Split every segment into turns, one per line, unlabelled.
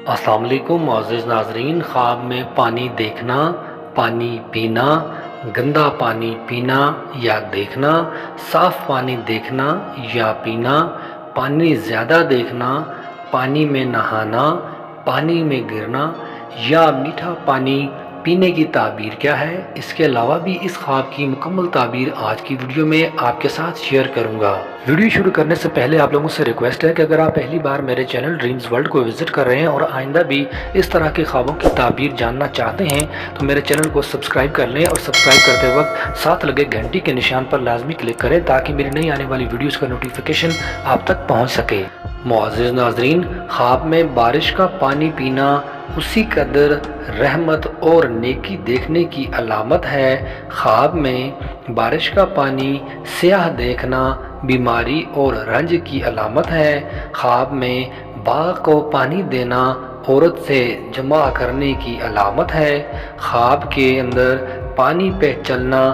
السلام علیکم معزز ناظرین، خواب میں پانی دیکھنا، پانی پینا، گندا پانی پینا یا دیکھنا، صاف پانی دیکھنا یا پینا، پانی زیادہ دیکھنا، پانی میں نہانا، پانی میں گرنا یا میٹھا پانی پینے کی تعبیر کیا ہے، اس کے علاوہ بھی اس خواب کی مکمل تعبیر آج کی ویڈیو میں آپ کے ساتھ شیئر کروں گا۔ ویڈیو شروع کرنے سے پہلے آپ لوگوں سے ریکویسٹ ہے کہ اگر آپ پہلی بار میرے چینل ڈریمز ورلڈ کو وزٹ کر رہے ہیں اور آئندہ بھی اس طرح کے خوابوں کی تعبیر جاننا چاہتے ہیں تو میرے چینل کو سبسکرائب کر لیں، اور سبسکرائب کرتے وقت ساتھ لگے گھنٹی کے نشان پر لازمی کلک کریں تاکہ میری نئی آنے والی ویڈیوز کا نوٹیفیکیشن آپ تک پہنچ سکے۔ معزز ناظرین، خواب میں بارش کا پانی پینا اسی قدر رحمت اور نیکی دیکھنے کی علامت ہے۔ خواب میں بارش کا پانی سیاہ دیکھنا بیماری اور رنج کی علامت ہے۔ خواب میں باغ کو پانی دینا عورت سے جمع کرنے کی علامت ہے۔ خواب کے اندر پانی پہ چلنا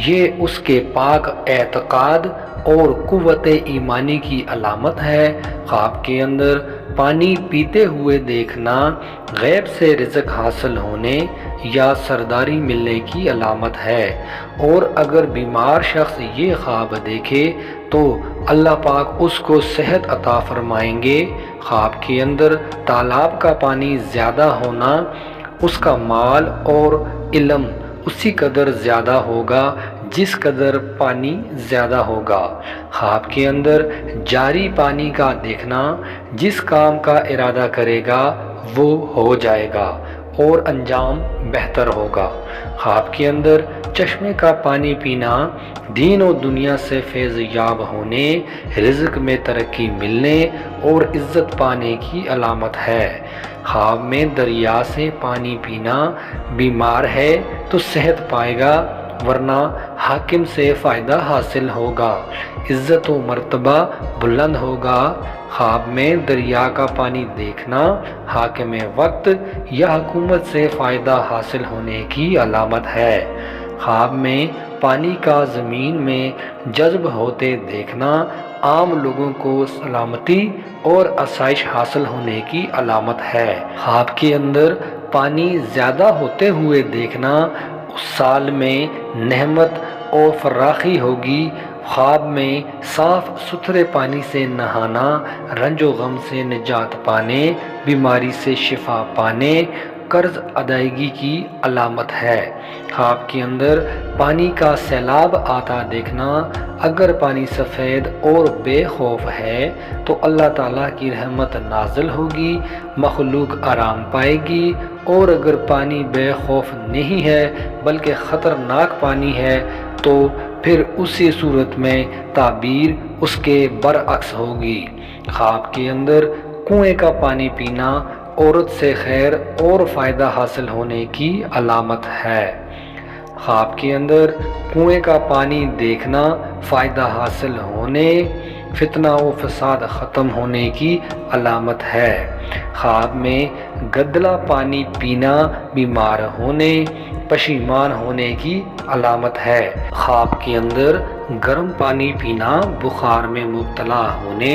یہ اس کے پاک اعتقاد اور قوت ایمانی کی علامت ہے۔ خواب کے اندر پانی پیتے ہوئے دیکھنا غیب سے رزق حاصل ہونے یا سرداری ملنے کی علامت ہے، اور اگر بیمار شخص یہ خواب دیکھے تو اللہ پاک اس کو صحت عطا فرمائیں گے۔ خواب کے اندر تالاب کا پانی زیادہ ہونا اس کا مال اور علم اسی قدر زیادہ ہوگا جس قدر پانی زیادہ ہوگا۔ خواب کے اندر جاری پانی کا دیکھنا جس کام کا ارادہ کرے گا وہ ہو جائے گا اور انجام بہتر ہوگا۔ خواب کے اندر چشمے کا پانی پینا دین و دنیا سے فیض یاب ہونے، رزق میں ترقی ملنے اور عزت پانے کی علامت ہے۔ خواب میں دریا سے پانی پینا بیمار ہے تو صحت پائے گا ورنہ حاکم سے فائدہ حاصل ہوگا، عزت و مرتبہ بلند ہوگا۔ خواب میں دریا کا پانی دیکھنا حاکم وقت یا حکومت سے فائدہ حاصل ہونے کی علامت ہے۔ خواب میں پانی کا زمین میں جذب ہوتے دیکھنا عام لوگوں کو سلامتی اور آسائش حاصل ہونے کی علامت ہے۔ خواب کے اندر پانی زیادہ ہوتے ہوئے دیکھنا اس سال میں نعمت اور فراخی ہوگی۔ خواب میں صاف ستھرے پانی سے نہانا رنج و غم سے نجات پانے، بیماری سے شفا پانے، قرض ادائیگی کی علامت ہے۔ خواب کے اندر پانی کا سیلاب آتا دیکھنا اگر پانی سفید اور بے خوف ہے تو اللہ تعالیٰ کی رحمت نازل ہوگی، مخلوق آرام پائے گی، اور اگر پانی بے خوف نہیں ہے بلکہ خطرناک پانی ہے تو پھر اسی صورت میں تعبیر اس کے برعکس ہوگی۔ خواب کے اندر کنویں کا پانی پینا عورت سے خیر اور فائدہ حاصل ہونے کی علامت ہے۔ خواب کے اندر کنویں کا پانی دیکھنا فائدہ حاصل ہونے، فتنہ و فساد ختم ہونے کی علامت ہے۔ خواب میں گدلا پانی پینا بیمار ہونے، پشیمان ہونے کی علامت ہے۔ خواب کے اندر گرم پانی پینا بخار میں مبتلا ہونے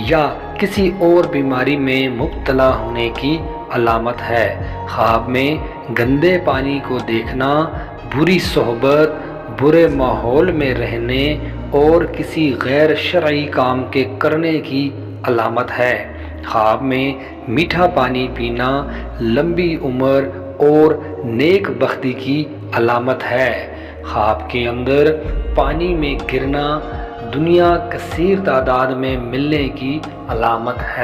یا کسی اور بیماری میں مبتلا ہونے کی علامت ہے۔ خواب میں گندے پانی کو دیکھنا بری صحبت، برے ماحول میں رہنے اور کسی غیر شرعی کام کے کرنے کی علامت ہے۔ خواب میں میٹھا پانی پینا لمبی عمر اور نیک بختی کی علامت ہے۔ خواب کے اندر پانی میں گرنا دنیا کثیر تعداد میں ملنے کی علامت ہے۔